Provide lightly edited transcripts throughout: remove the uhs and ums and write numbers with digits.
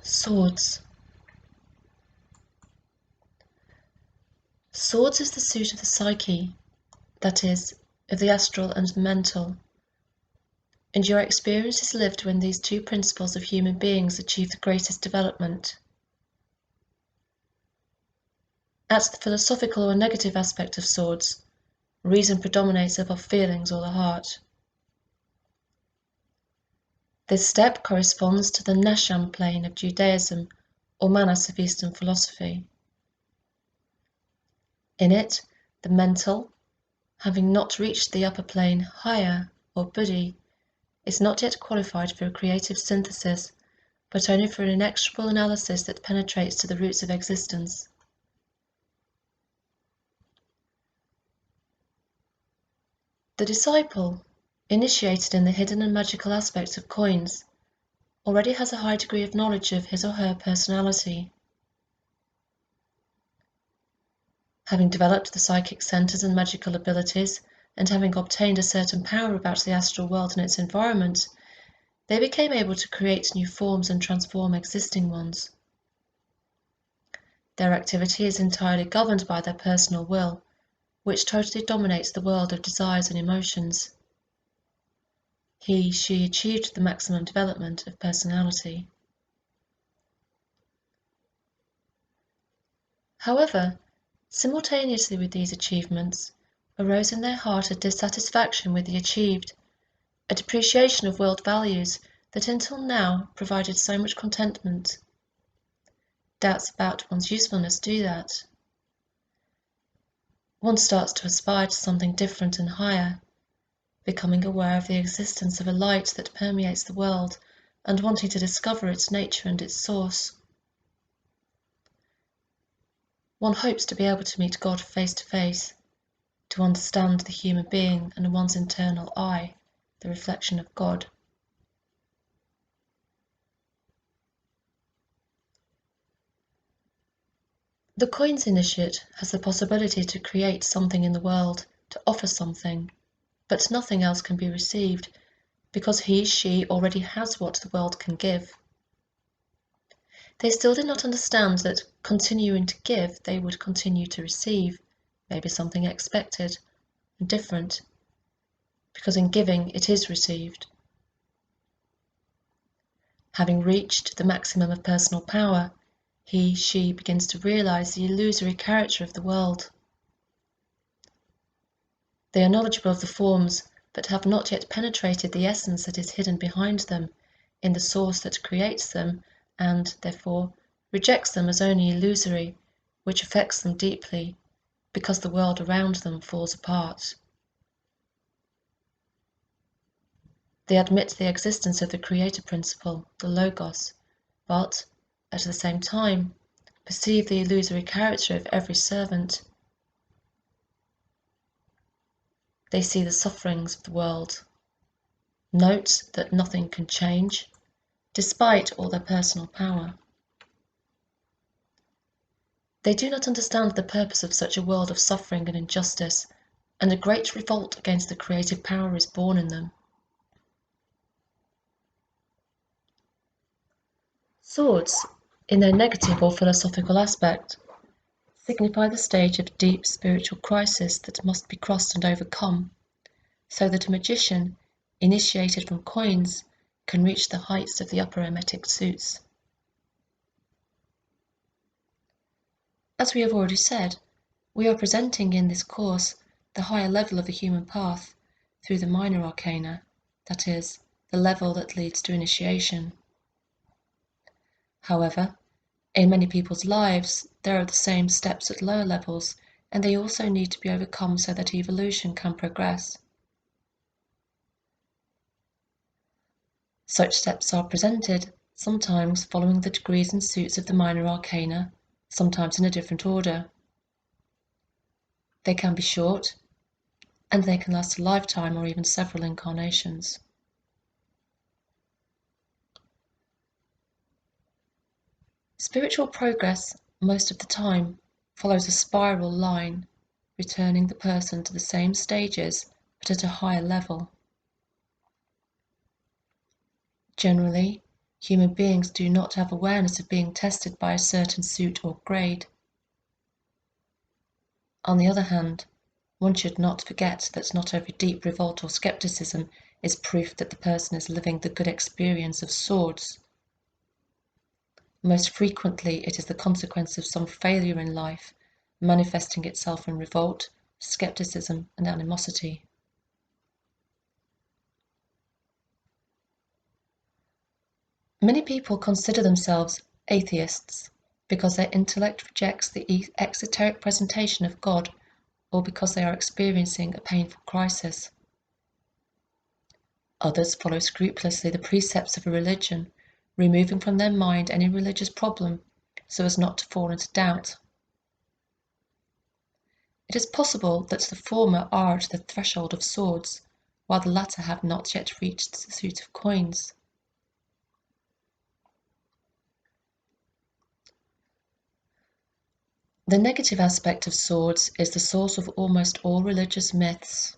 Swords. Swords is the suit of the psyche, that is, of the astral and the mental, and your experience is lived when these two principles of human beings achieve the greatest development. At the philosophical or negative aspect of swords, reason predominates above feelings or the heart. This step corresponds to the Nasham plane of Judaism or Manas of Eastern philosophy. In it, the mental, having not reached the upper plane higher or buddhi, is not yet qualified for a creative synthesis, but only for an inexorable analysis that penetrates to the roots of existence. The disciple, initiated in the hidden and magical aspects of coins, already has a high degree of knowledge of his or her personality. Having developed the psychic centers and magical abilities, and having obtained a certain power about the astral world and its environment, they became able to create new forms and transform existing ones. Their activity is entirely governed by their personal will, which totally dominates the world of desires and emotions. She achieved the maximum development of personality. However, simultaneously with these achievements, arose in their heart a dissatisfaction with the achieved, a depreciation of world values that until now provided so much contentment. Doubts about one's usefulness do that. One starts to aspire to something different and higher, becoming aware of the existence of a light that permeates the world and wanting to discover its nature and its source. One hopes to be able to meet God face to face, to understand the human being and one's internal I, the reflection of God. The coins initiate has the possibility to create something in the world, to offer something, but nothing else can be received because she already has what the world can give. They still did not understand that continuing to give, they would continue to receive, maybe something expected and different, because in giving it is received. Having reached the maximum of personal power, she begins to realize the illusory character of the world. They are knowledgeable of the forms, but have not yet penetrated the essence that is hidden behind them, in the source that creates them, and, therefore, rejects them as only illusory, which affects them deeply, because the world around them falls apart. They admit the existence of the creator principle, the Logos, but, at the same time, perceive the illusory character of every servant. They see the sufferings of the world, note that nothing can change, despite all their personal power. They do not understand the purpose of such a world of suffering and injustice, and a great revolt against the creative power is born in them. Swords, in their negative or philosophical aspect, signify the stage of deep spiritual crisis that must be crossed and overcome, so that a magician, initiated from coins, can reach the heights of the upper emetic suits. As we have already said, we are presenting in this course the higher level of the human path through the minor arcana, that is, the level that leads to initiation. However, in many people's lives, there are the same steps at lower levels, and they also need to be overcome so that evolution can progress. Such steps are presented, sometimes following the degrees and suits of the minor arcana, sometimes in a different order. They can be short, and they can last a lifetime or even several incarnations. Spiritual progress, most of the time, follows a spiral line, returning the person to the same stages but at a higher level. Generally, Human beings do not have awareness of being tested by a certain suit or grade. On the other hand, one should not forget that not every deep revolt or skepticism is proof that the person is living the good experience of swords. Most frequently, it is the consequence of some failure in life, manifesting itself in revolt, skepticism, and animosity. Many people consider themselves atheists because their intellect rejects the exoteric presentation of God, or because they are experiencing a painful crisis. Others follow scrupulously the precepts of a religion, removing from their mind any religious problem so as not to fall into doubt. It is possible that the former are at the threshold of swords, while the latter have not yet reached the suit of coins. The negative aspect of swords is the source of almost all religious myths.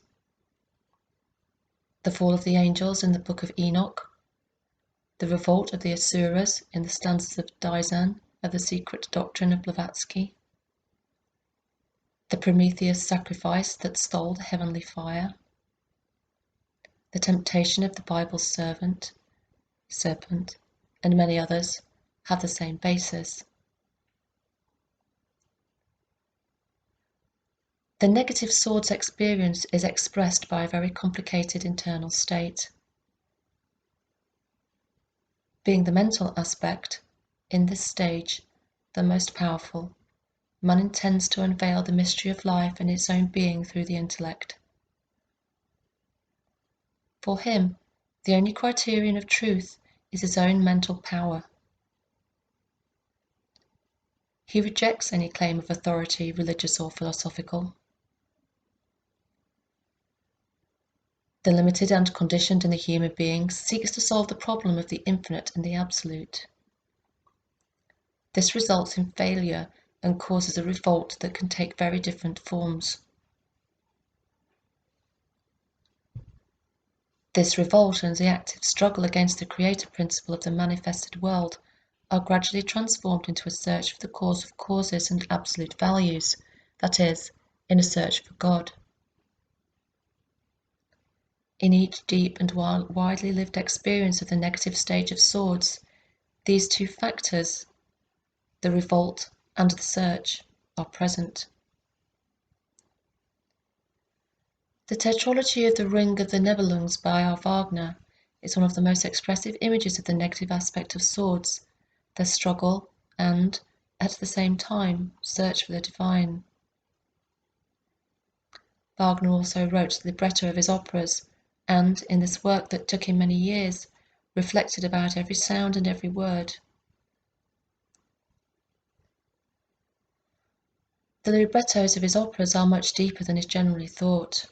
The fall of the angels in the Book of Enoch, the revolt of the Asuras in the stanzas of Daizan of the Secret Doctrine of Blavatsky, the Prometheus sacrifice that stole the heavenly fire, the temptation of the Bible's serpent, and many others have the same basis. The negative swords experience is expressed by a very complicated internal state. Being the mental aspect, in this stage, the most powerful, man intends to unveil the mystery of life and its own being through the intellect. For him, the only criterion of truth is his own mental power. He rejects any claim of authority, religious or philosophical. The limited and conditioned in the human being seeks to solve the problem of the infinite and the absolute. This results in failure and causes a revolt that can take very different forms. This revolt and the active struggle against the creator principle of the manifested world are gradually transformed into a search for the cause of causes and absolute values, that is, in a search for God. In each deep and widely lived experience of the negative stage of swords, these two factors, the revolt and the search, are present. The tetralogy of the Ring of the Nibelungs by R. Wagner is one of the most expressive images of the negative aspect of swords, their struggle and, at the same time, search for the divine. Wagner also wrote the libretto of his operas, and, in this work that took him many years, reflected about every sound and every word. The librettos of his operas are much deeper than is generally thought.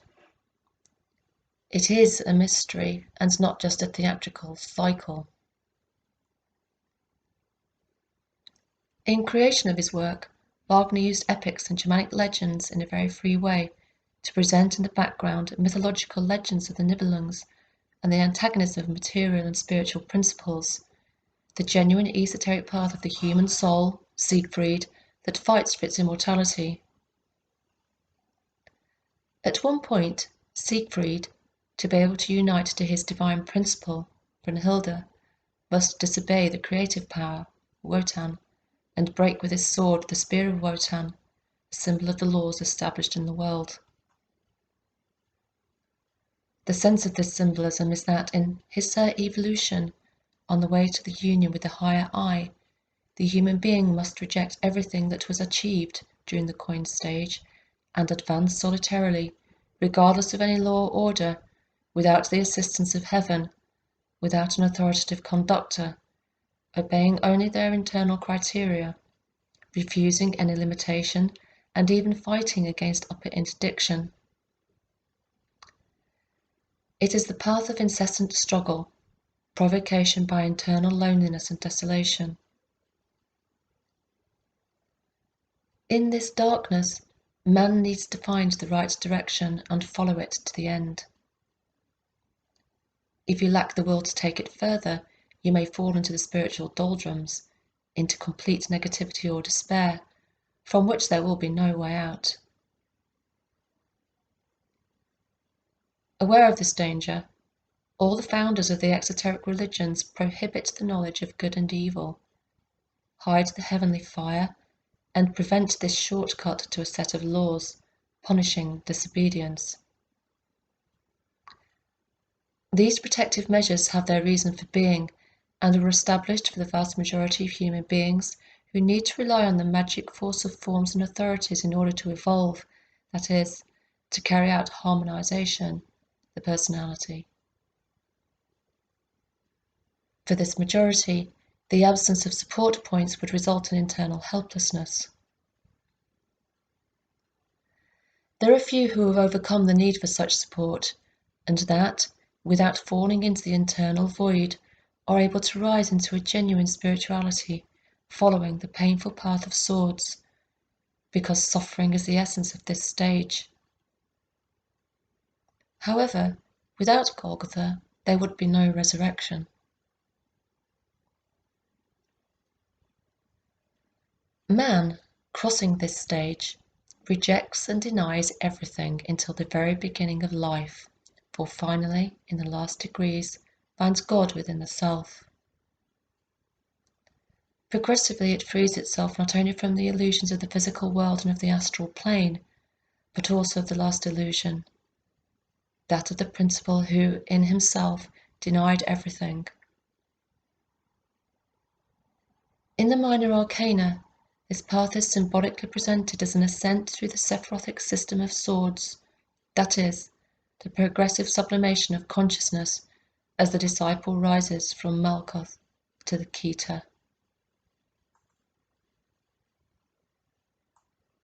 It is a mystery, and not just a theatrical cycle. In creation of his work, Wagner used epics and Germanic legends in a very free way to present in the background mythological legends of the Nibelungs and the antagonism of material and spiritual principles, the genuine esoteric path of the human soul, Siegfried, that fights for its immortality. At one point, Siegfried, to be able to unite to his divine principle, Brunhilde, must disobey the creative power, Wotan, and break with his sword the spear of Wotan, a symbol of the laws established in the world. The sense of this symbolism is that in his evolution, on the way to the union with the higher I, the human being must reject everything that was achieved during the coin stage and advance solitarily, regardless of any law or order, without the assistance of heaven, without an authoritative conductor, obeying only their internal criteria, refusing any limitation, and even fighting against upper interdiction. It is the path of incessant struggle, provocation by internal loneliness and desolation. In this darkness, man needs to find the right direction and follow it to the end. If you lack the will to take it further, you may fall into the spiritual doldrums, into complete negativity or despair, from which there will be no way out. Aware of this danger, all the founders of the exoteric religions prohibit the knowledge of good and evil, hide the heavenly fire, and prevent this shortcut to a set of laws punishing disobedience. These protective measures have their reason for being and were established for the vast majority of human beings who need to rely on the magic force of forms and authorities in order to evolve, that is, to carry out harmonization, the personality. For this majority, the absence of support points would result in internal helplessness. There are few who have overcome the need for such support, and that, without falling into the internal void, are able to rise into a genuine spirituality, following the painful path of swords, because suffering is the essence of this stage. However, without Golgotha, there would be no resurrection. Man, crossing this stage, rejects and denies everything until the very beginning of life, for finally, in the last degrees, finds God within the self. Progressively it frees itself not only from the illusions of the physical world and of the astral plane, but also of the last illusion, that of the principle who, in himself, denied everything. In the minor arcana, this path is symbolically presented as an ascent through the Sephirothic system of swords, that is, the progressive sublimation of consciousness as the disciple rises from Malkuth to the Kheta.